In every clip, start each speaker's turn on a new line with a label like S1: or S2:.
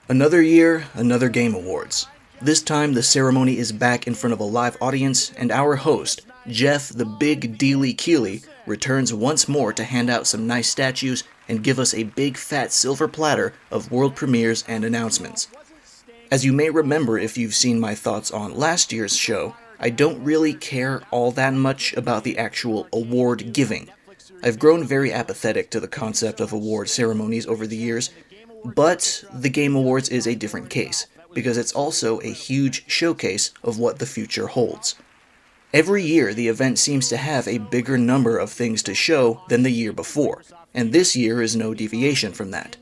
S1: Another year, another Game Awards. This time the ceremony is back in front of a live audience, and our host, Jeff the Big Dealy Keely, returns once more to hand out some nice statues and give us a big fat silver platter of world premieres and announcements. As you may remember if you've seen my thoughts on last year's show, I don't really care all that much about the actual award giving. I've grown very apathetic to the concept of award ceremonies over the years, but the Game Awards is a different case, because it's also a huge showcase of what the future holds. Every year the event seems to have a bigger number of things to show than the year before, and this year is no deviation from that.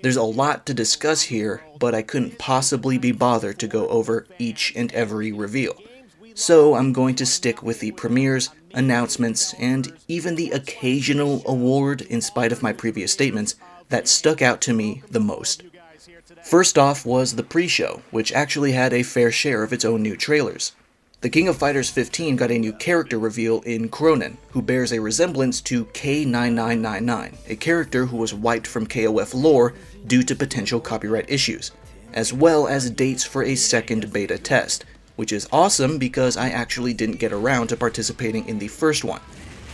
S1: There's a lot to discuss here, but I couldn't possibly be bothered to go over each and every reveal. So I'm going to stick with the premieres, announcements, and even the occasional award, in spite of my previous statements, that stuck out to me the most. First off was the pre-show, which actually had a fair share of its own new trailers. The King of Fighters 15 got a new character reveal in Cronin, who bears a resemblance to K9999, a character who was wiped from KOF lore due to potential copyright issues, as well as dates for a second beta test, which is awesome because I actually didn't get around to participating in the first one.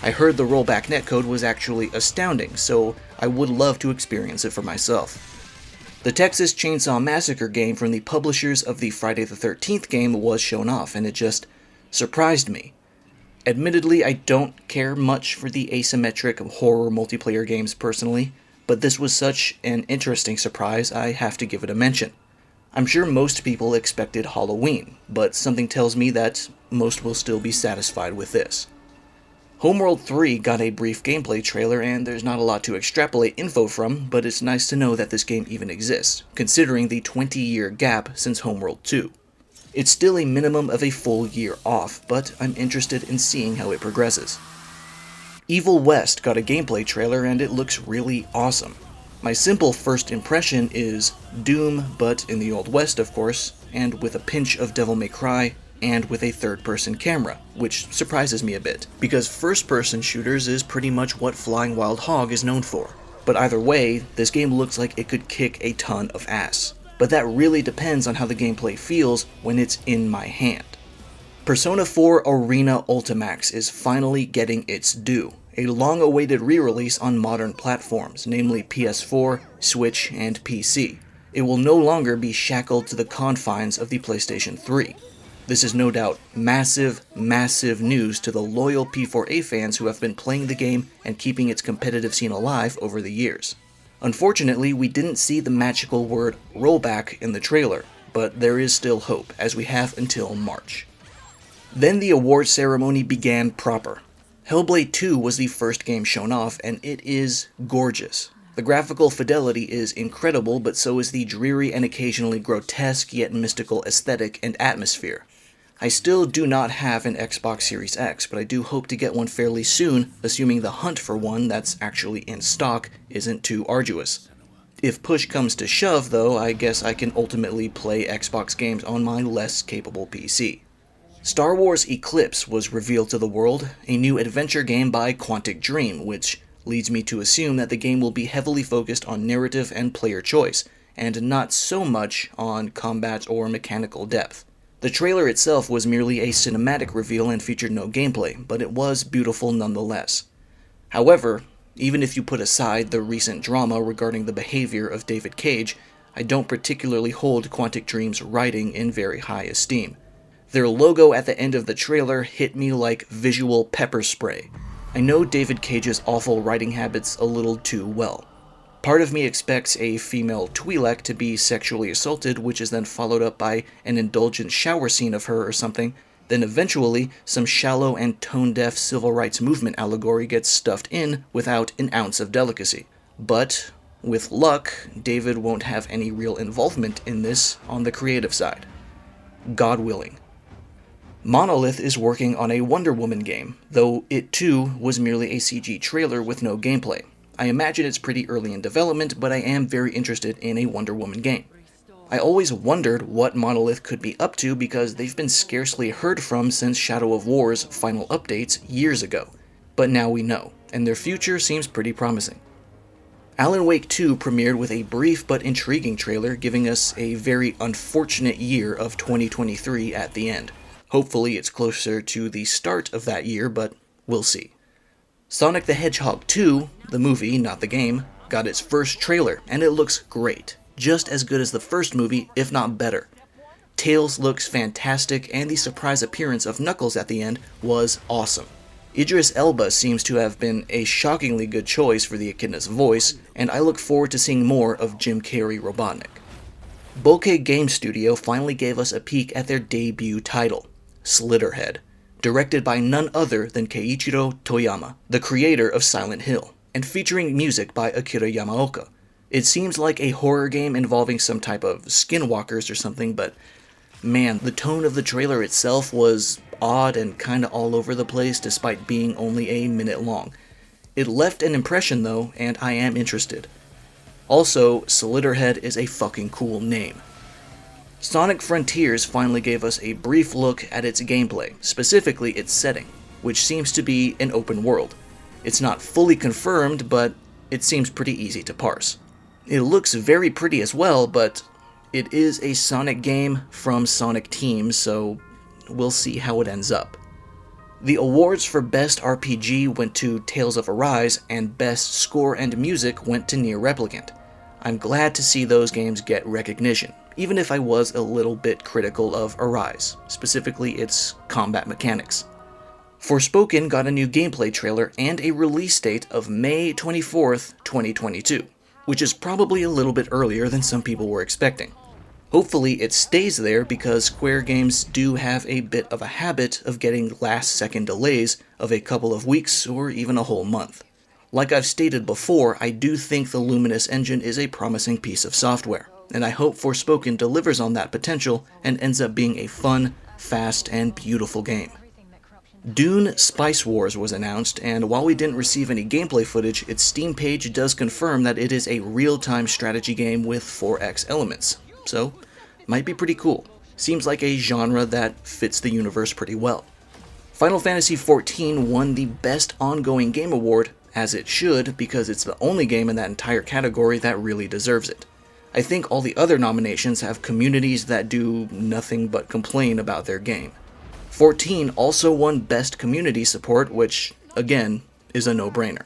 S1: I heard the rollback netcode was actually astounding, so I would love to experience it for myself. The Texas Chainsaw Massacre game from the publishers of the Friday the 13th game was shown off, and it just surprised me. Admittedly, I don't care much for the asymmetric horror multiplayer games personally, but this was such an interesting surprise I have to give it a mention. I'm sure most people expected Halloween, but something tells me that most will still be satisfied with this. Homeworld 3 got a brief gameplay trailer, and there's not a lot to extrapolate info from, but it's nice to know that this game even exists, considering the 20-year gap since Homeworld 2. It's still a minimum of a full year off, but I'm interested in seeing how it progresses. Evil West got a gameplay trailer, and it looks really awesome. My simple first impression is Doom, but in the Old West, of course, and with a pinch of Devil May Cry, and with a third-person camera, which surprises me a bit, because first-person shooters is pretty much what Flying Wild Hog is known for. But either way, this game looks like it could kick a ton of ass. But that really depends on how the gameplay feels when it's in my hand. Persona 4 Arena Ultimax is finally getting its due, a long-awaited re-release on modern platforms, namely PS4, Switch, and PC. It will no longer be shackled to the confines of the PlayStation 3. This is no doubt massive, massive news to the loyal P4A fans who have been playing the game and keeping its competitive scene alive over the years. Unfortunately, we didn't see the magical word rollback in the trailer, but there is still hope, as we have until March. Then the award ceremony began proper. Hellblade 2 was the first game shown off, and it is gorgeous. The graphical fidelity is incredible, but so is the dreary and occasionally grotesque yet mystical aesthetic and atmosphere. I still do not have an Xbox Series X, but I do hope to get one fairly soon, assuming the hunt for one that's actually in stock isn't too arduous. If push comes to shove, though, I guess I can ultimately play Xbox games on my less capable PC. Star Wars Eclipse was revealed to the world, a new adventure game by Quantic Dream, which leads me to assume that the game will be heavily focused on narrative and player choice, and not so much on combat or mechanical depth. The trailer itself was merely a cinematic reveal and featured no gameplay, but it was beautiful nonetheless. However, even if you put aside the recent drama regarding the behavior of David Cage, I don't particularly hold Quantic Dream's writing in very high esteem. Their logo at the end of the trailer hit me like visual pepper spray. I know David Cage's awful writing habits a little too well. Part of me expects a female Twi'lek to be sexually assaulted, which is then followed up by an indulgent shower scene of her or something, then eventually some shallow and tone-deaf civil rights movement allegory gets stuffed in without an ounce of delicacy. But, with luck, David won't have any real involvement in this on the creative side. God willing. Monolith is working on a Wonder Woman game, though it too was merely a CG trailer with no gameplay. I imagine it's pretty early in development, but I am very interested in a Wonder Woman game. I always wondered what Monolith could be up to because they've been scarcely heard from since Shadow of War's final updates years ago. But now we know, and their future seems pretty promising. Alan Wake 2 premiered with a brief but intriguing trailer, giving us a very unfortunate year of 2023 at the end. Hopefully it's closer to the start of that year, but we'll see. Sonic the Hedgehog 2, the movie, not the game, got its first trailer, and it looks great. Just as good as the first movie, if not better. Tails looks fantastic, and the surprise appearance of Knuckles at the end was awesome. Idris Elba seems to have been a shockingly good choice for the Echidna's voice, and I look forward to seeing more of Jim Carrey Robotnik. Bokeh Game Studio finally gave us a peek at their debut title, Slitterhead, directed by none other than Keiichiro Toyama, the creator of Silent Hill, and featuring music by Akira Yamaoka. It seems like a horror game involving some type of skinwalkers or something, but man, the tone of the trailer itself was odd and kinda all over the place despite being only a minute long. It left an impression though, and I am interested. Also, Slitterhead is a fucking cool name. Sonic Frontiers finally gave us a brief look at its gameplay, specifically its setting, which seems to be an open world. It's not fully confirmed, but it seems pretty easy to parse. It looks very pretty as well, but it is a Sonic game from Sonic Team, so we'll see how it ends up. The awards for Best RPG went to Tales of Arise, and Best Score and Music went to Nier Replicant. I'm glad to see those games get recognition, even if I was a little bit critical of Arise, specifically its combat mechanics. Forspoken got a new gameplay trailer and a release date of May 24th, 2022, which is probably a little bit earlier than some people were expecting. Hopefully it stays there because Square games do have a bit of a habit of getting last-second delays of a couple of weeks or even a whole month. Like I've stated before, I do think the Luminous engine is a promising piece of software, and I hope Forspoken delivers on that potential and ends up being a fun, fast, and beautiful game. Dune Spice Wars was announced, and while we didn't receive any gameplay footage, its Steam page does confirm that it is a real-time strategy game with 4X elements. So, might be pretty cool. Seems like a genre that fits the universe pretty well. Final Fantasy XIV won the Best Ongoing Game Award, as it should, because it's the only game in that entire category that really deserves it. I think all the other nominations have communities that do nothing but complain about their game. 14 also won Best Community Support, which, again, is a no-brainer.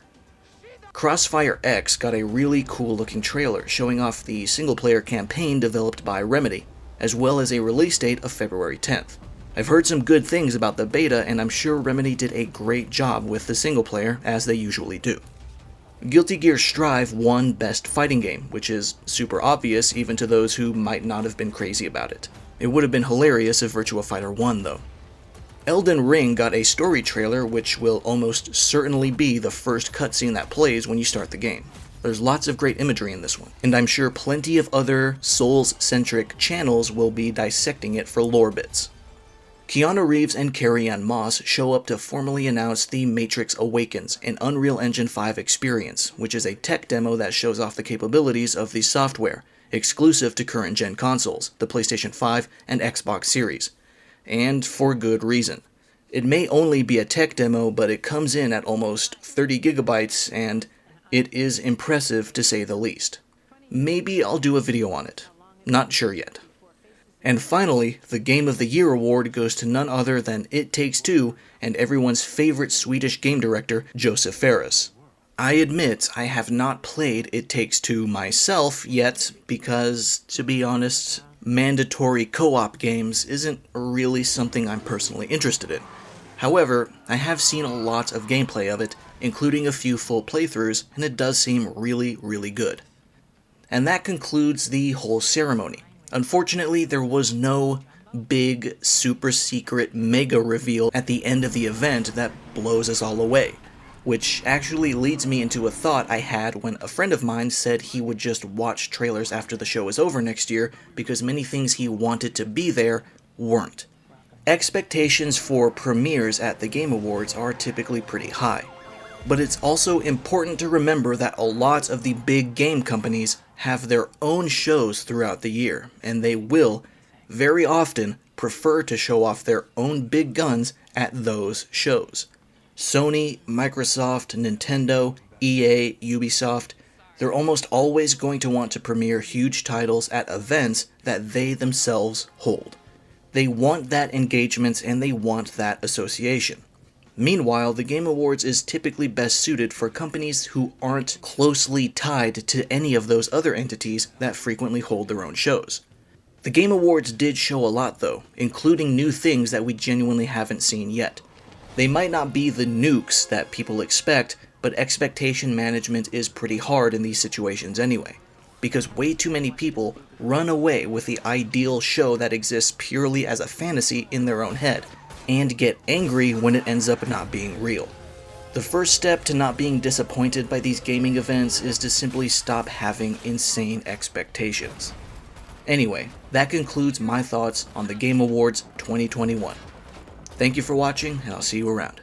S1: Crossfire X got a really cool looking trailer showing off the single-player campaign developed by Remedy, as well as a release date of February 10th. I've heard some good things about the beta, and I'm sure Remedy did a great job with the single-player, as they usually do. Guilty Gear Strive won Best Fighting Game, which is super obvious even to those who might not have been crazy about it. It would have been hilarious if Virtua Fighter won, though. Elden Ring got a story trailer, which will almost certainly be the first cutscene that plays when you start the game. There's lots of great imagery in this one, and I'm sure plenty of other Souls-centric channels will be dissecting it for lore bits. Keanu Reeves and Carrie-Anne Moss show up to formally announce the Matrix Awakens, an Unreal Engine 5 experience, which is a tech demo that shows off the capabilities of the software, exclusive to current-gen consoles, the PlayStation 5 and Xbox Series. And for good reason. It may only be a tech demo, but it comes in at almost 30 gigabytes, and it is impressive to say the least. Maybe I'll do a video on it. Not sure yet. And finally, the Game of the Year award goes to none other than It Takes Two and everyone's favorite Swedish game director, Josef Fares. I admit I have not played It Takes Two myself yet because, to be honest, mandatory co-op games isn't really something I'm personally interested in. However, I have seen a lot of gameplay of it, including a few full playthroughs, and it does seem really, really good. And that concludes the whole ceremony. Unfortunately, there was no big, super secret mega reveal at the end of the event that blows us all away. Which actually leads me into a thought I had when a friend of mine said he would just watch trailers after the show is over next year because many things he wanted to be there weren't. Expectations for premieres at the Game Awards are typically pretty high, but it's also important to remember that a lot of the big game companies have their own shows throughout the year, and they will, very often, prefer to show off their own big guns at those shows. Sony, Microsoft, Nintendo, EA, Ubisoft, They're almost always going to want to premiere huge titles at events that they themselves hold. They want that engagement and they want that association. Meanwhile, the Game Awards is typically best suited for companies who aren't closely tied to any of those other entities that frequently hold their own shows. The Game Awards did show a lot though, including new things that we genuinely haven't seen yet. They might not be the nukes that people expect, but expectation management is pretty hard in these situations anyway, because way too many people run away with the ideal show that exists purely as a fantasy in their own head, and get angry when it ends up not being real. The first step to not being disappointed by these gaming events is to simply stop having insane expectations. Anyway, that concludes my thoughts on the Game Awards 2021. Thank you for watching, and I'll see you around.